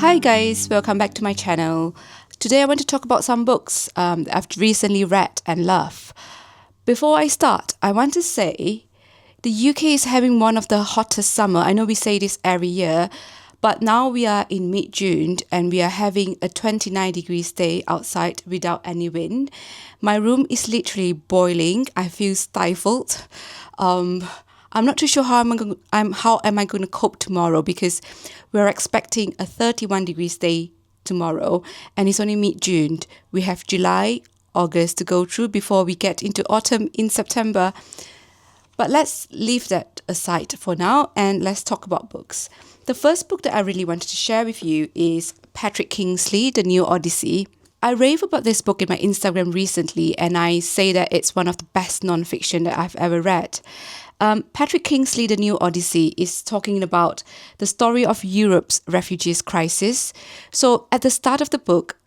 Hi guys, welcome back to my channel. Today I want to talk about some books that I've recently read and love. Before I start, I want to say the UK is having one of the hottest summer. I know we say this every year, but now we are in mid-June and we are having a 29 degrees day outside without any wind. My room is literally boiling. I feel stifled. I'm not too sure how am I going to cope tomorrow because we're expecting a 31 degrees day tomorrow and it's only mid-June. We have July, August to go through before we get into autumn in September. But let's leave that aside for now and let's talk about books. The first book that I really wanted to share with you is Patrick Kingsley, The New Odyssey. I rave about this book in my Instagram recently and I say that it's one of the best non-fiction that I've ever read. Patrick Kingsley, The New Odyssey is talking about the story of Europe's refugees crisis. So at the start of the book,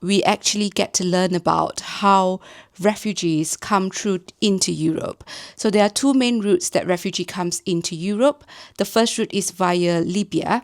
we actually get to learn about how refugees come through into Europe. So there are two main routes that refugee comes into Europe. The first route is via Libya.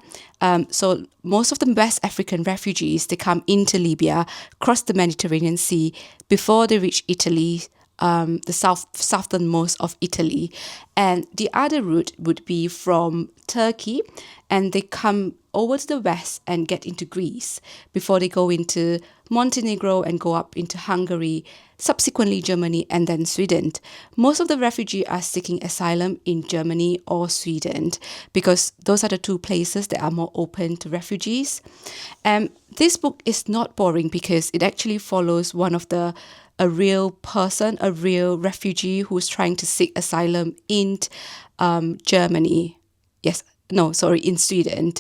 So most of the West African refugees, they come into Libya, cross the Mediterranean Sea before they reach Italy, the southernmost of Italy. And the other route would be from Turkey and they come over to the west and get into Greece before they go into Montenegro and go up into Hungary, subsequently Germany and then Sweden. Most of the refugees are seeking asylum in Germany or Sweden because those are the two places that are more open to refugees. This book is not boring because it actually follows a real person, a real refugee who's trying to seek asylum in Germany. In Sweden.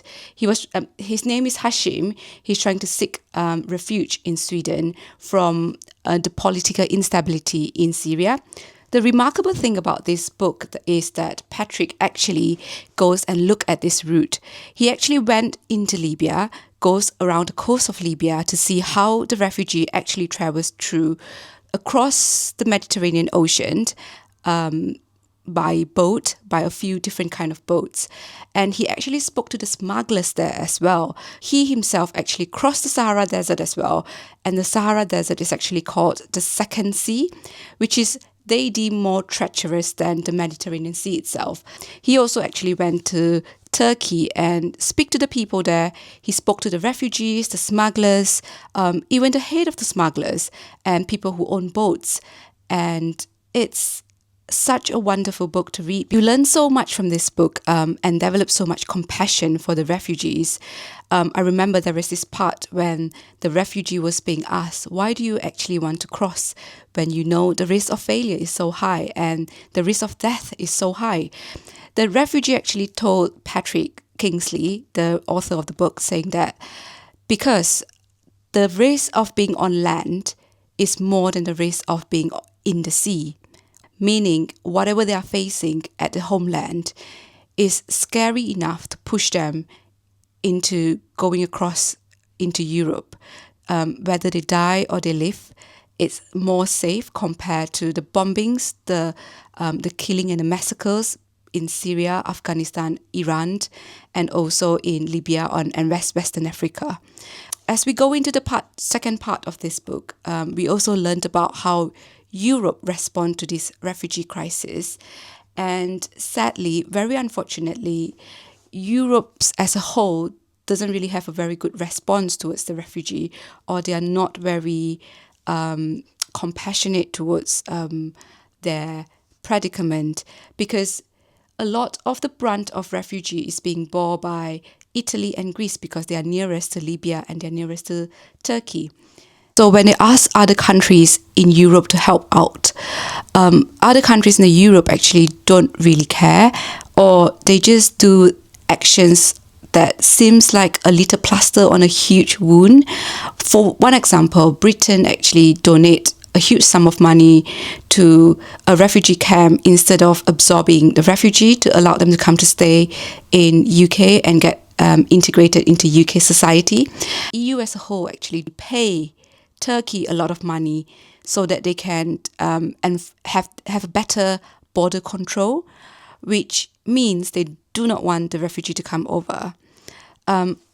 His name is Hye-Jin. He's trying to seek refuge in Sweden from the political instability in Syria. The remarkable thing about this book is that Patrick actually goes and look at this route. He actually went into Libya, goes around the coast of Libya to see how the refugee actually travels through across the Mediterranean Ocean by boat, by a few different kind of boats. And he actually spoke to the smugglers there as well. He himself actually crossed the Sahara Desert as well. And the Sahara Desert is actually called the Second Sea, which is they deem more treacherous than the Mediterranean Sea itself. He also actually went to Turkey and speak to the people there. He spoke to the refugees, the smugglers, even the head of the smugglers and people who own boats. And it's such a wonderful book to read. You learn so much from this book and develop so much compassion for the refugees. I remember there was this part when the refugee was being asked, why do you actually want to cross when you know the risk of failure is so high and the risk of death is so high? The refugee actually told Patrick Kingsley, the author of the book, saying that because the risk of being on land is more than the risk of being in the sea. Meaning whatever they are facing at the homeland is scary enough to push them into going across into Europe. Whether they die or they live, it's more safe compared to the bombings, the killing and the massacres in Syria, Afghanistan, Iran, and also in Libya and Western Africa. As we go into the second part of this book, we also learned about how Europe respond to this refugee crisis. And sadly, very unfortunately, Europe as a whole doesn't really have a very good response towards the refugee, or they are not very compassionate towards their predicament, because a lot of the brunt of refugee is being borne by Italy and Greece because they are nearest to Libya and they're nearest to Turkey. So when they ask other countries in Europe to help out, other countries in Europe actually don't really care, or they just do actions that seems like a little plaster on a huge wound. For one example, Britain actually donate a huge sum of money to a refugee camp instead of absorbing the refugee to allow them to come to stay in UK and get integrated into UK society. EU as a whole actually pay Turkey a lot of money so that they can have a better border control, which means they do not want the refugee to come over.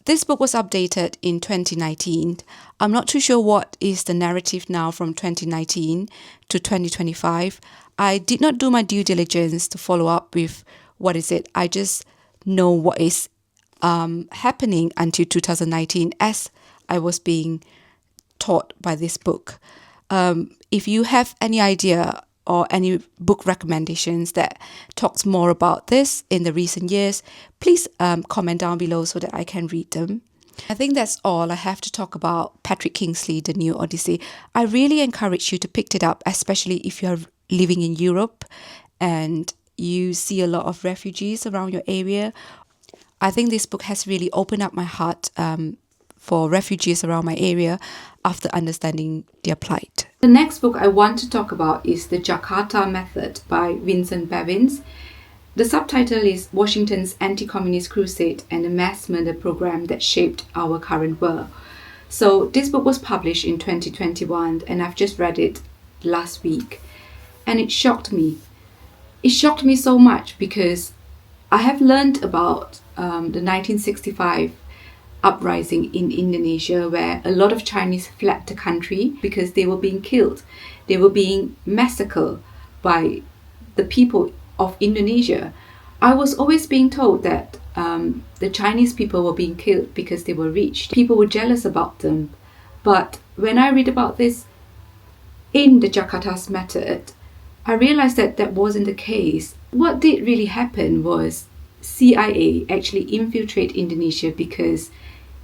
This book was updated in 2019. I'm not too sure what is the narrative now from 2019 to 2025. I did not do my due diligence to follow up with what is it. I just know what is happening until 2019 as I was being taught by this book. If you have any idea or any book recommendations that talks more about this in the recent years, please comment down below so that I can read them. I think that's all I have to talk about Patrick Kingsley, The New Odyssey. I really encourage you to pick it up, especially if you're living in Europe and you see a lot of refugees around your area. I think this book has really opened up my heart for refugees around my area after understanding their plight. The next book I want to talk about is The Jakarta Method by Vincent Bevins. The subtitle is Washington's Anti-Communist Crusade and the Mass Murder Program That Shaped Our Current World. So this book was published in 2021 and I've just read it last week and it shocked me. It shocked me so much because I have learned about the 1965 uprising in Indonesia where a lot of Chinese fled the country because they were being killed. They were being massacred by the people of Indonesia. I was always being told that the Chinese people were being killed because they were rich. People were jealous about them. But when I read about this in the Jakarta's Method, I realized that that wasn't the case. What did really happen was CIA actually infiltrate Indonesia because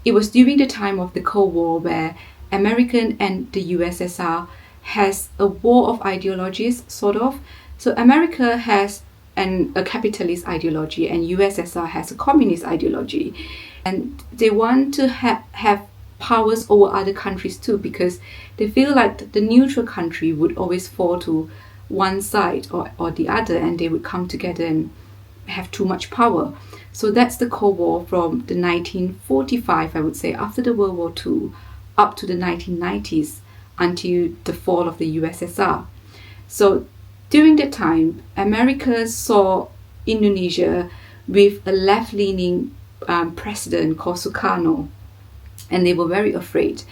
it was during the time of the Cold War where American and the USSR has a war of ideologies, sort of. So America has a capitalist ideology and USSR has a communist ideology. And they want to have powers over other countries too because they feel like the neutral country would always fall to one side or the other and they would come together and have too much power. So that's the Cold War from the 1945, I would say, after the World War II, up to the 1990s until the fall of the USSR. So during that time, America saw Indonesia with a left-leaning president called Sukarno, and they were very afraid.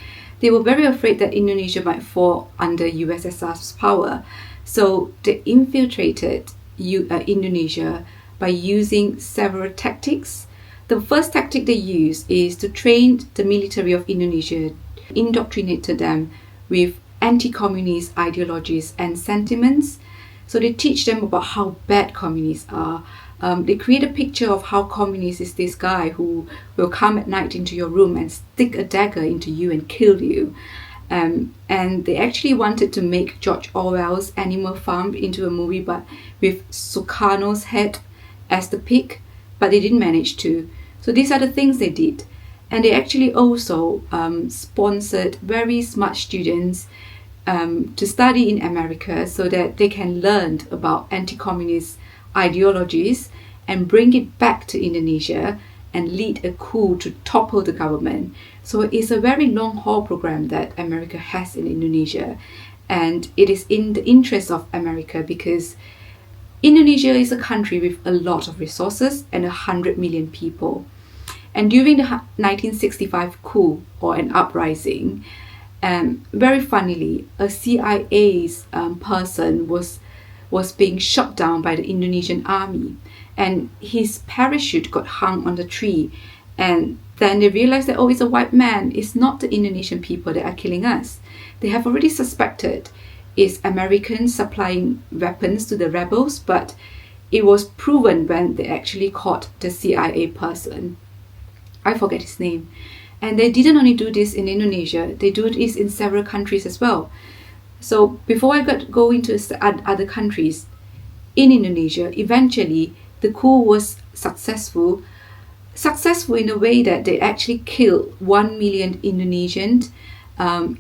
They were very afraid that Indonesia might fall under USSR's power. So they infiltrated Indonesia by using several tactics. The first tactic they use is to train the military of Indonesia, indoctrinate them with anti-communist ideologies and sentiments. So they teach them about how bad communists are. They create a picture of how communist is this guy who will come at night into your room and stick a dagger into you and kill you. And they actually wanted to make George Orwell's Animal Farm into a movie, but with Sukarno's head as the pig, but they didn't manage to. So these are the things they did. And they actually also sponsored very smart students to study in America so that they can learn about anti-communist ideologies and bring it back to Indonesia and lead a coup to topple the government. So it's a very long haul program that America has in Indonesia. And it is in the interest of America because Indonesia is a country with a lot of resources and 100 million people. And during the 1965 coup or an uprising, very funnily, a CIA's person was being shot down by the Indonesian army, and his parachute got hung on the tree. And then they realized that, oh, it's a white man. It's not the Indonesian people that are killing us. They have already suspected it's Americans supplying weapons to the rebels, but it was proven when they actually caught the CIA person. I forget his name. And they didn't only do this in Indonesia, they do this in several countries as well. So before I go into other countries, in Indonesia, eventually the coup was successful in a way that they actually killed 1 million Indonesians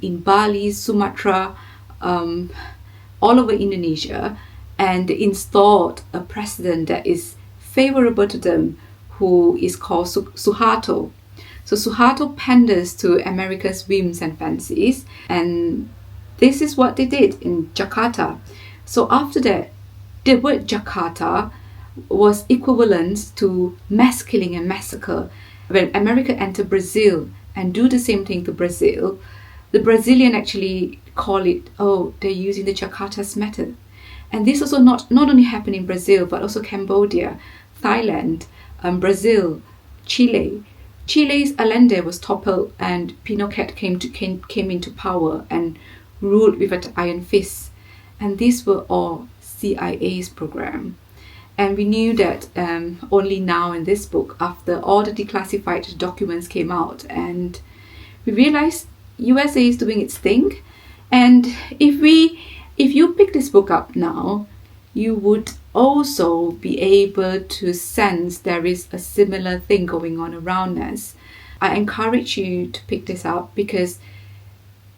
in Bali, Sumatra, all over Indonesia, and they installed a president that is favorable to them, who is called Suharto. So Suharto panders to America's whims and fancies, and this is what they did in Jakarta. So after that, the word Jakarta was equivalent to mass killing and massacre. when America enter Brazil and do the same thing to Brazil, the Brazilian actually call it, oh, they're using the Jakarta Method. And this also not only happened in Brazil, but also Cambodia, Thailand, Brazil, Chile. Chile's Allende was toppled and Pinochet came into power and ruled with an iron fist. And these were all CIA's program. And we knew that only now in this book, after all the declassified documents came out, and we realized USA is doing its thing. And if you pick this book up now, you would also be able to sense there is a similar thing going on around us. I encourage you to pick this up because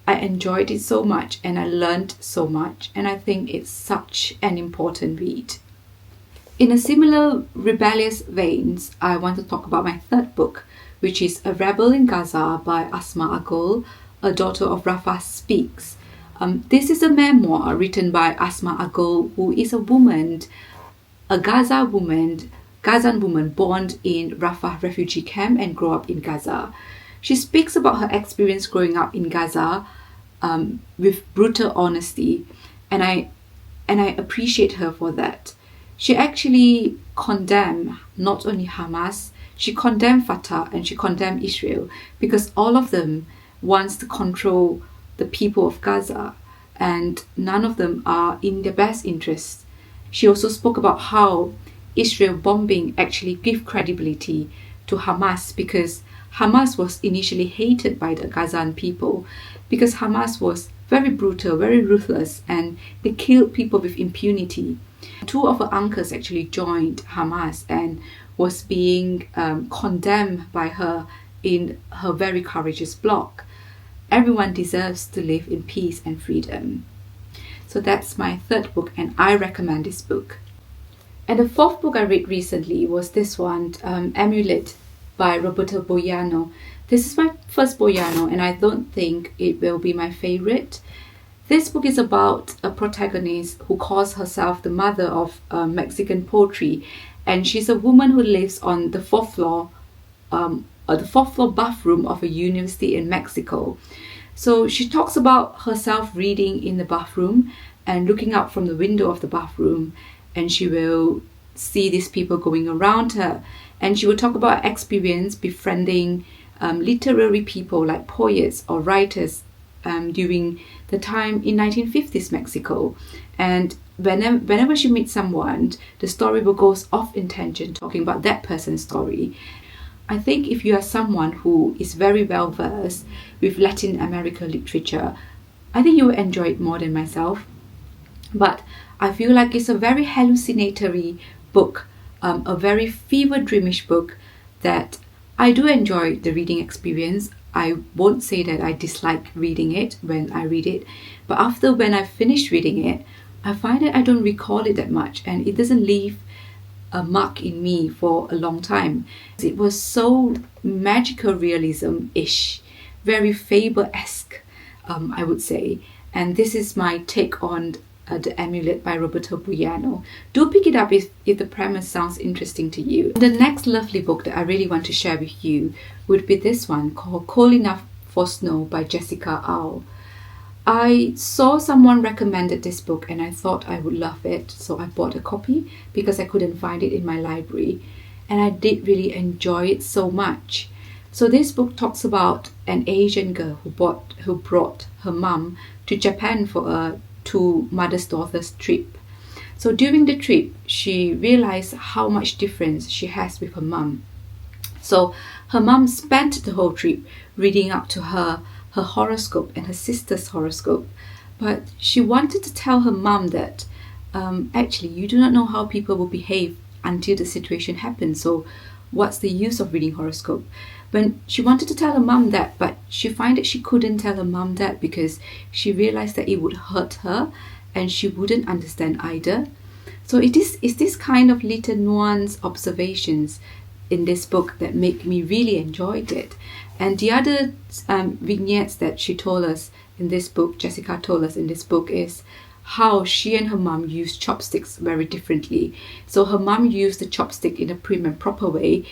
I enjoyed it so much and I learned so much, and I think it's such an important read. In a similar rebellious veins, I want to talk about my third book, which is A Rebel in Gaza by Asmaa Aghoul, a daughter of Rafah Speaks. This is a memoir written by Asmaa Aghoul, who is a woman, a Gazan woman born in Rafah refugee camp and grew up in Gaza. She speaks about her experience growing up in Gaza with brutal honesty, and I appreciate her for that. She actually condemned not only Hamas, she condemned Fatah and she condemned Israel because all of them wants to control the people of Gaza and none of them are in their best interest. She also spoke about how Israel bombing actually gave credibility to Hamas because Hamas was initially hated by the Gazan people because Hamas was very brutal, very ruthless, and they killed people with impunity. Two of her uncles actually joined Hamas and was being condemned by her in her very courageous blog. Everyone deserves to live in peace and freedom. So that's my third book and I recommend this book. And the fourth book I read recently was this one, Amulet by Roberto. This is my first Bolano and I don't think it will be my favorite. This book is about a protagonist who calls herself the mother of Mexican poetry, and she's a woman who lives on the fourth floor bathroom of a university in Mexico. So she talks about herself reading in the bathroom and looking out from the window of the bathroom, and she will see these people going around her, and she will talk about her experience befriending literary people like poets or writers during the time in 1950s Mexico. And whenever she meets someone, the story will go off in tangent talking about that person's story. I think if you are someone who is very well versed with Latin American literature, I think you will enjoy it more than myself. But I feel like it's a very hallucinatory book, a very fever dreamish book that I do enjoy the reading experience. I won't say that I dislike reading it when I read it, but when I finish reading it, I find that I don't recall it that much and it doesn't leave a mark in me for a long time. It was so magical realism-ish, very fable-esque, I would say. And this is my take on The Amulet by Roberto. Do pick it up if the premise sounds interesting to you. The next lovely book that I really want to share with you would be this one called Cold Enough for Snow by Jessica Au. I saw someone recommended this book and I thought I would love it, so I bought a copy because I couldn't find it in my library, and I did really enjoy it so much. So this book talks about an Asian girl who brought her mum to Japan for a two mother's daughters trip. So during the trip, she realized how much difference she has with her mum. So her mum spent the whole trip reading up to her horoscope and her sister's horoscope, but she wanted to tell her mum that actually you do not know how people will behave until the situation happens, so what's the use of reading horoscope? When she wanted to tell her mum that, but she found that she couldn't tell her mum that because she realized that it would hurt her and she wouldn't understand either. So it's this kind of little nuanced observations in this book that make me really enjoy it. And the other vignettes that she told us in this book, Jessica told us in this book, is how she and her mum use chopsticks very differently. So her mum used the chopstick in a prim and proper way,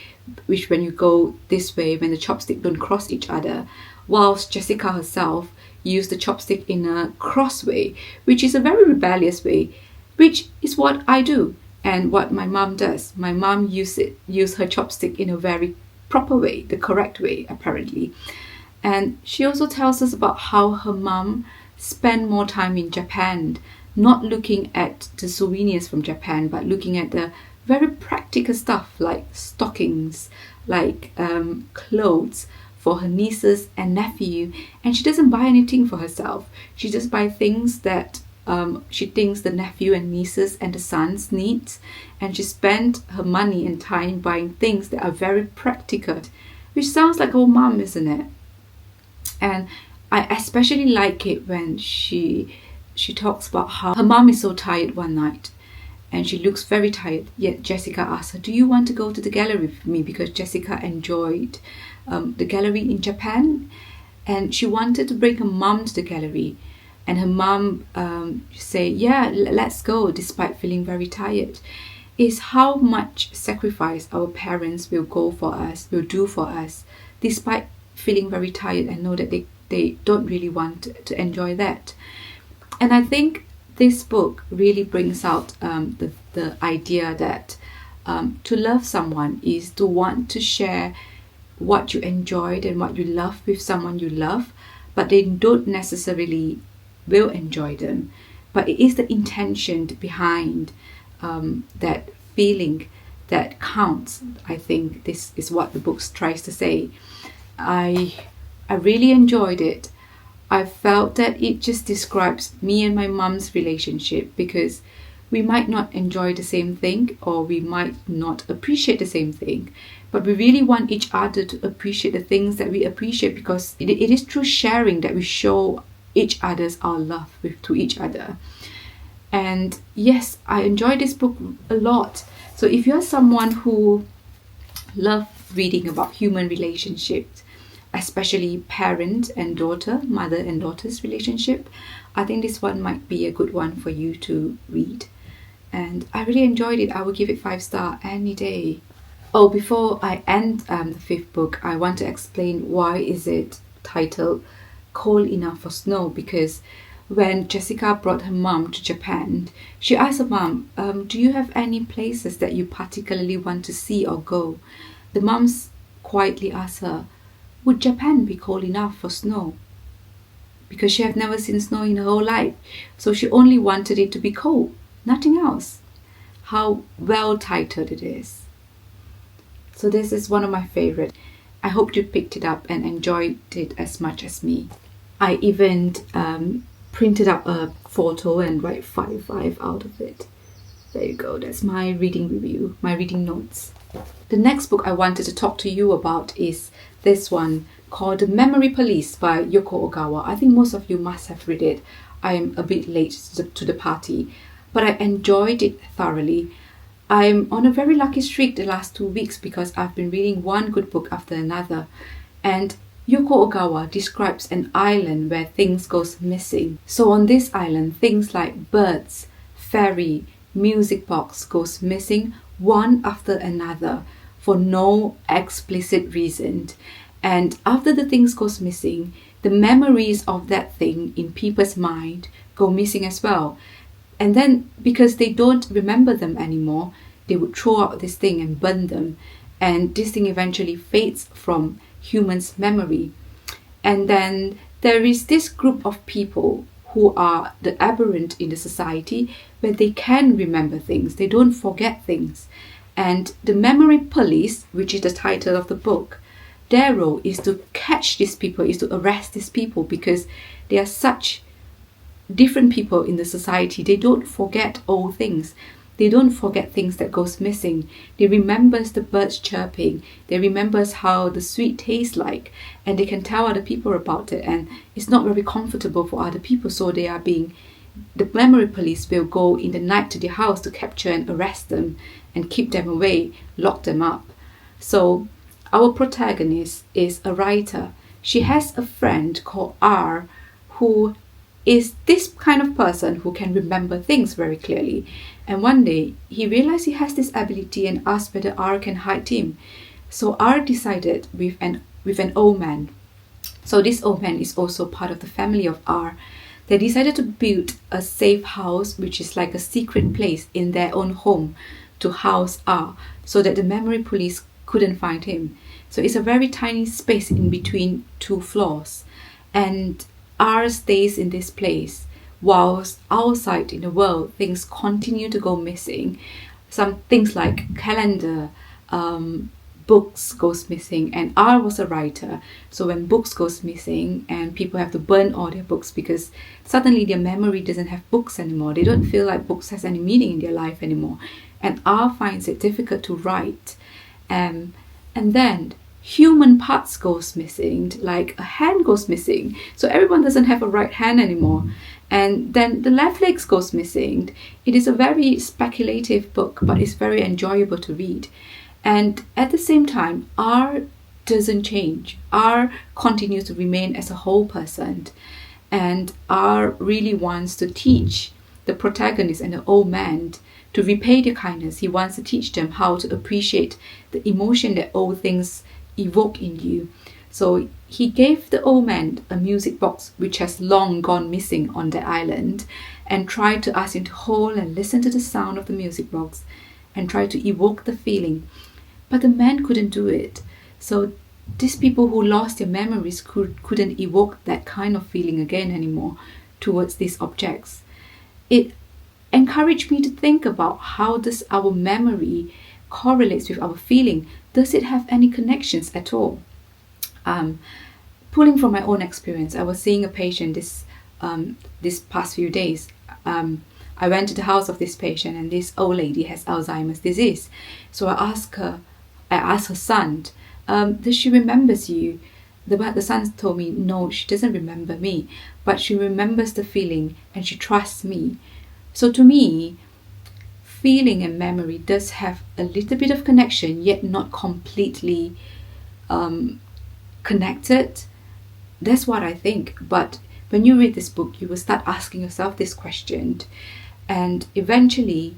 which when you go this way, when the chopstick don't cross each other, whilst Jessica herself used the chopstick in a cross way, which is a very rebellious way, which is what I do and what my mum does. My mum use her chopstick in a very proper way, the correct way apparently. And she also tells us about how her mum spent more time in Japan, not looking at the souvenirs from Japan, but looking at the very practical stuff like stockings, like clothes for her nieces and nephew. And she doesn't buy anything for herself. She just buys things that she thinks the nephew and nieces and the sons needs, and she spent her money and time buying things that are very practical, which sounds like her mum, isn't it? And I especially like it when she talks about how her mum is so tired one night and she looks very tired, yet Jessica asks her, do you want to go to the gallery with me? Because Jessica enjoyed the gallery in Japan and she wanted to bring her mum to the gallery. And her mum say, yeah, let's go, despite feeling very tired. Is how much sacrifice our parents will do for us, despite feeling very tired and know that they don't really want to enjoy that. And I think this book really brings out the idea that to love someone is to want to share what you enjoyed and what you love with someone you love, but they don't necessarily will enjoy them, but it is the intention behind that feeling that counts. I think this is what the book tries to say. I really enjoyed it. I felt that it just describes me and my mum's relationship, because we might not enjoy the same thing or we might not appreciate the same thing, but we really want each other to appreciate the things that we appreciate, because it is through sharing that we show each other's our love to each other. And yes, I enjoyed this book a lot. So if you're someone who loves reading about human relationships, especially parent and daughter, mother and daughter's relationship, I think this one might be a good one for you to read. And I really enjoyed it. I would give it 5 stars any day. Oh, before I end the 5th book, I want to explain why is it titled Cold Enough for Snow, because when Jessica brought her mum to Japan, she asked her mum, do you have any places that you particularly want to see or go? The mums quietly asked her, would Japan be cold enough for snow? Because she had never seen snow in her whole life, so she only wanted it to be cold, nothing else. How well titled it is. So this is one of my favorite. I hope you picked it up and enjoyed it as much as me. I even printed up a photo and write 5 out of it. There you go, that's my reading review, my reading notes. The next book I wanted to talk to you about is this one called The Memory Police by Yoko Ogawa. I think most of you must have read it. I am a bit late to the party, but I enjoyed it thoroughly. I'm on a very lucky streak the last 2 weeks because I've been reading one good book after another. And Yoko Ogawa describes an island where things goes missing. So on this island, things like birds, ferry, music box goes missing one after another for no explicit reason. And after the things goes missing, the memories of that thing in people's mind go missing as well. And then because they don't remember them anymore, they would throw out this thing and burn them. And this thing eventually fades from humans' memory. And then there is this group of people who are the aberrant in the society where they can remember things, they don't forget things. And the memory police, which is the title of the book, their role is to catch these people, is to arrest these people, because they are such different people in the society. They don't forget old things. They don't forget things that goes missing. They remembers the birds chirping. They remembers how the sweet tastes like, and they can tell other people about it. And it's not very comfortable for other people, so the memory police will go in the night to their house to capture and arrest them and keep them away, lock them up. So our protagonist is a writer. She has a friend called R who is this kind of person who can remember things very clearly. And one day he realized he has this ability and asked whether R can hide him. So R decided with an old man. So this old man is also part of the family of R. They decided to build a safe house, which is like a secret place in their own home to house R, so that the memory police couldn't find him. So it's a very tiny space in between two floors. And R stays in this place whilst outside in the world things continue to go missing. Some things like calendar, books goes missing, and R was a writer, so when books goes missing and people have to burn all their books because suddenly their memory doesn't have books anymore, they don't feel like books has any meaning in their life anymore, and R finds it difficult to write. And then human parts goes missing, like a hand goes missing, so everyone doesn't have a right hand anymore, and then the left legs goes missing. It is a very speculative book, but it's very enjoyable to read. And at the same time, R doesn't change. R continues to remain as a whole person. And R really wants to teach the protagonist and the old man to repay their kindness. He wants to teach them how to appreciate the emotion that old things evoke in you. So he gave the old man a music box which has long gone missing on the island, and tried to ask him to hold and listen to the sound of the music box and try to evoke the feeling. But the man couldn't do it. So these people who lost their memories couldn't evoke that kind of feeling again anymore towards these objects. It encouraged me to think about how does our memory correlates with our feeling. Does it have any connections at all? Pulling from my own experience, I was seeing a patient this past few days. I went to the house of this patient, and this old lady has Alzheimer's disease. So I asked her son, does she remembers you? The son told me, no, she doesn't remember me, but she remembers the feeling and she trusts me. So to me, feeling and memory does have a little bit of connection, yet not completely connected. That's what I think. But when you read this book, you will start asking yourself this question. And eventually,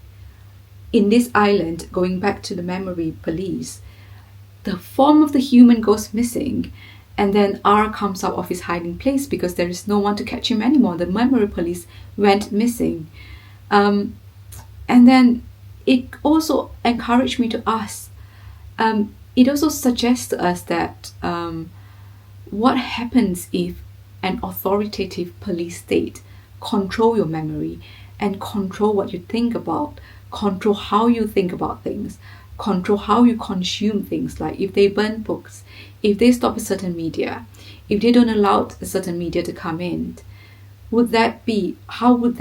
in this island, going back to the memory police, the form of the human goes missing, and then R comes out of his hiding place because there is no one to catch him anymore. The memory police went missing. And then it also encouraged me to ask, it also suggests to us that what happens if an authoritative police state control your memory and control what you think about, control how you think about things, control how you consume things, like if they burn books, if they stop a certain media, if they don't allow a certain media to come in, how would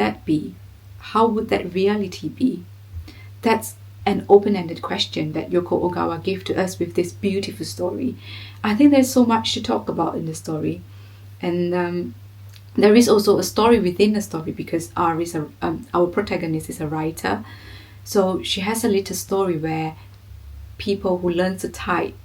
that reality be? That's an open-ended question that Yoko Ogawa gave to us with this beautiful story. I think there's so much to talk about in the story, and there is also a story within the story because our protagonist is a writer. So she has a little story where people who learn to type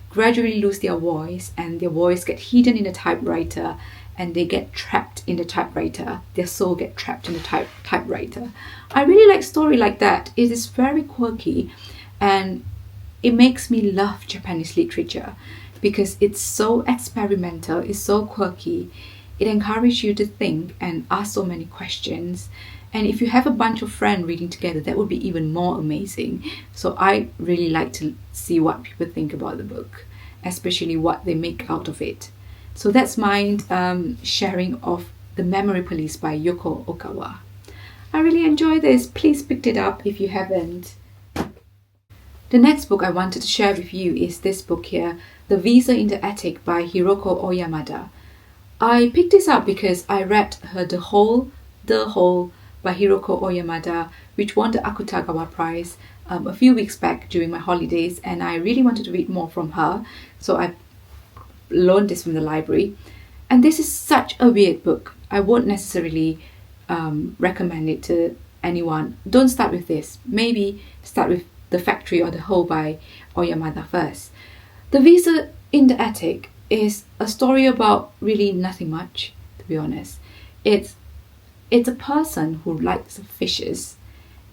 gradually lose their voice, and their voice get hidden in the typewriter, and they get trapped in the typewriter. Their soul get trapped in the typewriter. I really like story like that. It is very quirky, and it makes me love Japanese literature because it's so experimental, it's so quirky. It encourages you to think and ask so many questions. And if you have a bunch of friends reading together, that would be even more amazing. So I really like to see what people think about the book, especially what they make out of it. So that's my sharing of The Memory Police by Yoko Ogawa. I really enjoy this. Please pick it up if you haven't. The next book I wanted to share with you is this book here, The Weasels in the Attic by Hiroko Oyamada. I picked this up because I read The Hole by Hiroko Oyamada, which won the Akutagawa Prize a few weeks back during my holidays, and I really wanted to read more from her, so I loaned this from the library. And this is such a weird book. I won't necessarily recommend it to anyone. Don't start with this. Maybe start with The Factory or The Hole by Oyamada first. The Weasels in the Attic is a story about really nothing much, to be honest. It's It's a person who likes fishes,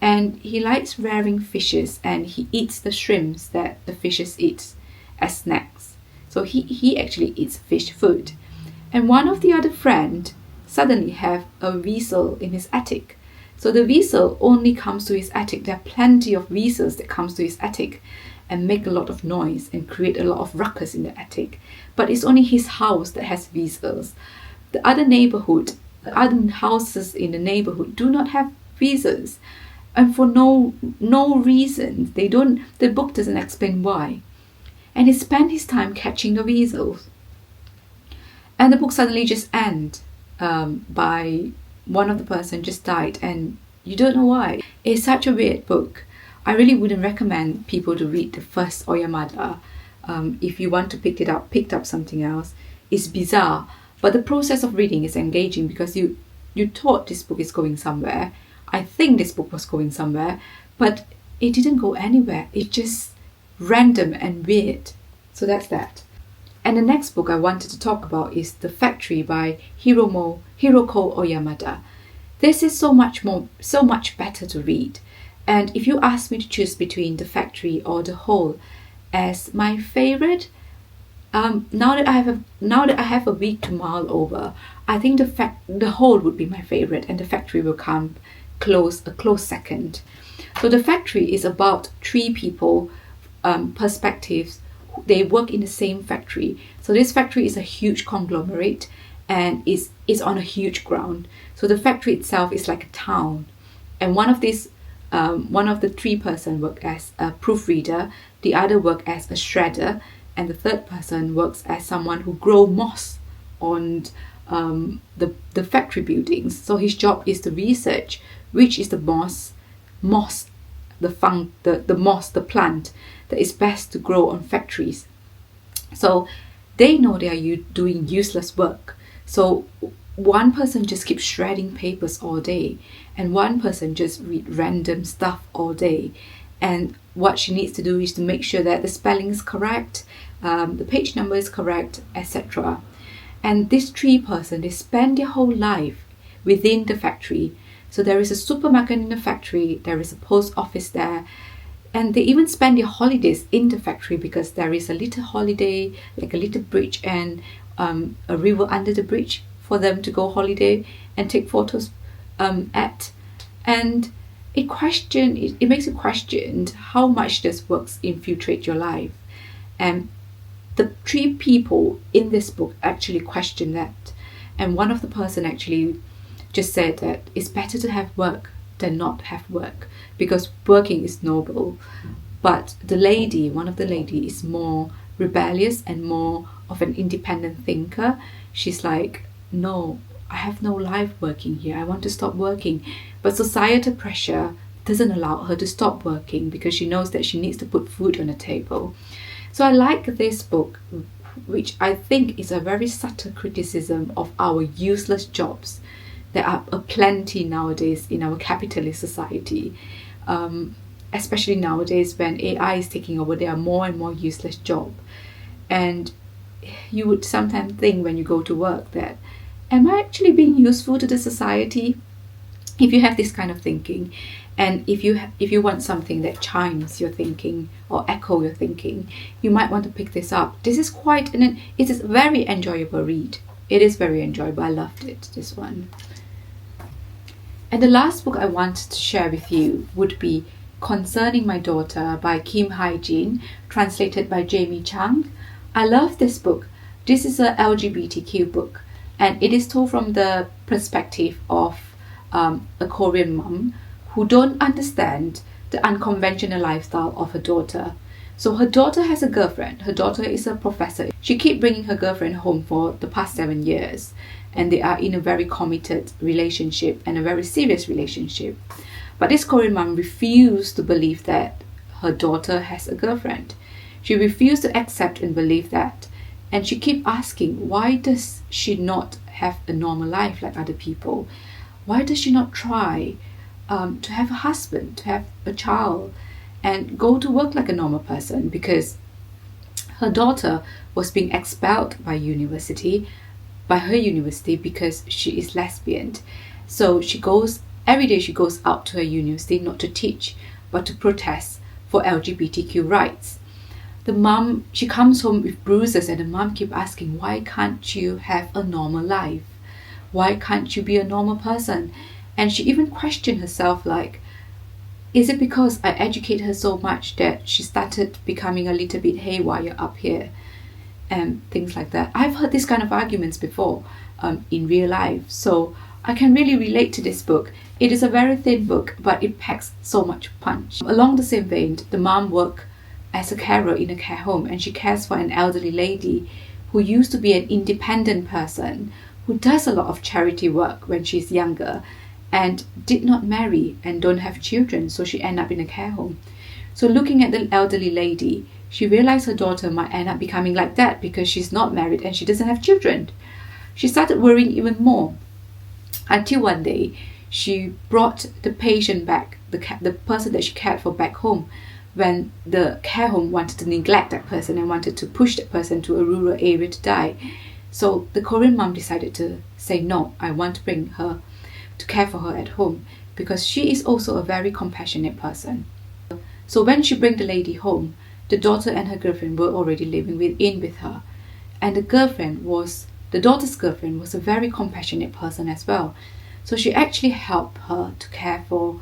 and he likes rearing fishes, and he eats the shrimps that the fishes eat as snacks. So he actually eats fish food. And one of the other friend suddenly have a weasel in his attic. So the weasel only comes to his attic. There are plenty of weasels that comes to his attic and make a lot of noise and create a lot of ruckus in the attic. But it's only his house that has weasels. The other houses in the neighborhood do not have weasels. And for no reason. The book doesn't explain why. And he spent his time catching the weasels. And the book suddenly just ends by one of the person just died, and you don't know why. It's such a weird book. I really wouldn't recommend people to read the first Oyamada. If you want to pick up something else. It's bizarre, but the process of reading is engaging because you thought this book is going somewhere. I think this book was going somewhere, but it didn't go anywhere. It's just random and weird. So that's that. And the next book I wanted to talk about is The Factory by Hiroko Oyamada. This is so much better to read. And if you ask me to choose between The Factory or The Whole as my favorite, now that I have a week to mull over, I think The Whole would be my favorite, and The Factory will come a close second. So The Factory is about three people, perspectives. They work in the same factory. So this factory is a huge conglomerate and is on a huge ground. So the factory itself is like a town. And one of the three person work as a proofreader, the other work as a shredder, and the third person works as someone who grow moss on the factory buildings. So his job is to research which is the moss, the plant that is best to grow on factories. So they know they are doing useless work. So one person just keeps shredding papers all day, and one person just read random stuff all day. And what she needs to do is to make sure that the spelling is correct, the page number is correct, etc. And this three person, they spend their whole life within the factory. So there is a supermarket in the factory, there is a post office there, and they even spend their holidays in the factory because there is a little holiday, like a little bridge and a river under the bridge for them to go holiday and take photos at. And it makes you question how much this works infiltrate your life. And the three people in this book actually question that. And one of the person actually just said that it's better to have work than not have work because working is noble. But one of the lady is more rebellious and more of an independent thinker. She's like, no, I have no life working here. I want to stop working. But societal pressure doesn't allow her to stop working because she knows that she needs to put food on the table. So I like this book, which I think is a very subtle criticism of our useless jobs. There are plenty nowadays in our capitalist society, especially nowadays when AI is taking over. There are more and more useless jobs, and you would sometimes think when you go to work that, am I actually being useful to the society? If you have this kind of thinking, and if you want something that chimes your thinking or echo your thinking, you might want to pick this up. This is it is a very enjoyable read. It is very enjoyable. I loved it, this one. And the last book I wanted to share with you would be Concerning My Daughter by Hye-Jin, translated by Jamie Chang. I love this book. This is a LGBTQ book, and it is told from the perspective of a Korean mom who don't understand the unconventional lifestyle of her daughter. So her daughter has a girlfriend. Her daughter is a professor. She keeps bringing her girlfriend home for the past 7 years, and they are in a very committed relationship and a very serious relationship. But this Korean mom refused to believe that her daughter has a girlfriend. She refused to accept and believe that. And she keeps asking, why does she not have a normal life like other people? Why does she not try to have a husband, to have a child, and go to work like a normal person? Because her daughter was being expelled by her university because she is lesbian. So every day she goes out to her university, not to teach, but to protest for LGBTQ rights. The mom, she comes home with bruises, and the mom keeps asking, why can't you have a normal life? Why can't you be a normal person? And she even questioned herself, like, is it because I educate her so much that she started becoming a little bit haywire up here? And things like that. I've heard these kind of arguments before in real life, so I can really relate to this book. It is a very thin book, but it packs so much punch. Along the same vein, the mom works as a carer in a care home, and she cares for an elderly lady who used to be an independent person who does a lot of charity work when she's younger and did not marry and don't have children, so she ended up in a care home. So looking at the elderly lady, she realized her daughter might end up becoming like that because she's not married and she doesn't have children. She started worrying even more, until one day she brought the patient back, the person that she cared for, back home, when the care home wanted to neglect that person and wanted to push that person to a rural area to die. So the Korean mom decided to say, no, I want to bring her to care for her at home, because she is also a very compassionate person. So when she bring the lady home, the daughter and her girlfriend were already living with her, and the daughter's girlfriend was a very compassionate person as well. So she actually helped her to care for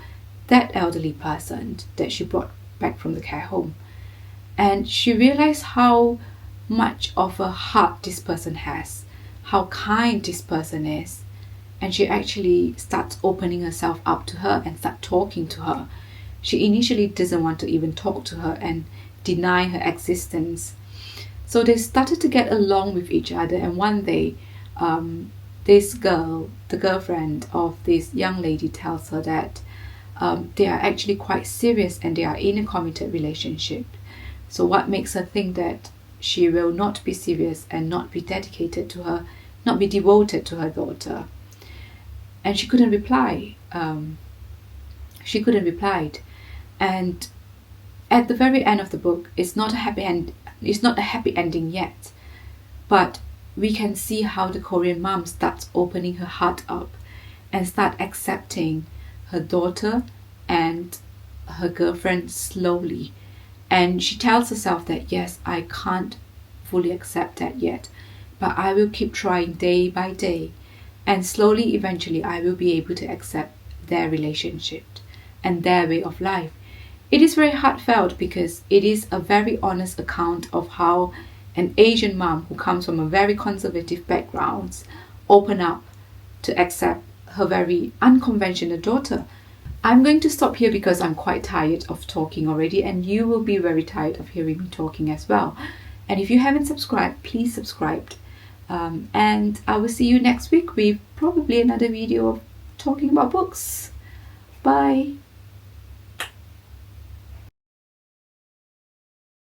that elderly person that she brought back from the care home. And she realized how much of a heart this person has, how kind this person is, and she actually starts opening herself up to her and start talking to her. She initially doesn't want to even talk to her and deny her existence. So they started to get along with each other, and one day this girl, the girlfriend of this young lady, tells her that they are actually quite serious and they are in a committed relationship. So what makes her think that she will not be serious and not be dedicated to her, not be devoted to her daughter? And she couldn't reply. And at the very end of the book, it's not a happy end. It's not a happy ending yet, but we can see how the Korean mom starts opening her heart up and start accepting her daughter and her girlfriend slowly. And she tells herself that, yes, I can't fully accept that yet, but I will keep trying day by day, and slowly, eventually, I will be able to accept their relationship and their way of life. It is very heartfelt because it is a very honest account of how an Asian mom who comes from a very conservative background open up to accept her very unconventional daughter. I'm going to stop here because I'm quite tired of talking already, and you will be very tired of hearing me talking as well. And if you haven't subscribed, please subscribe. And I will see you next week with probably another video of talking about books. Bye.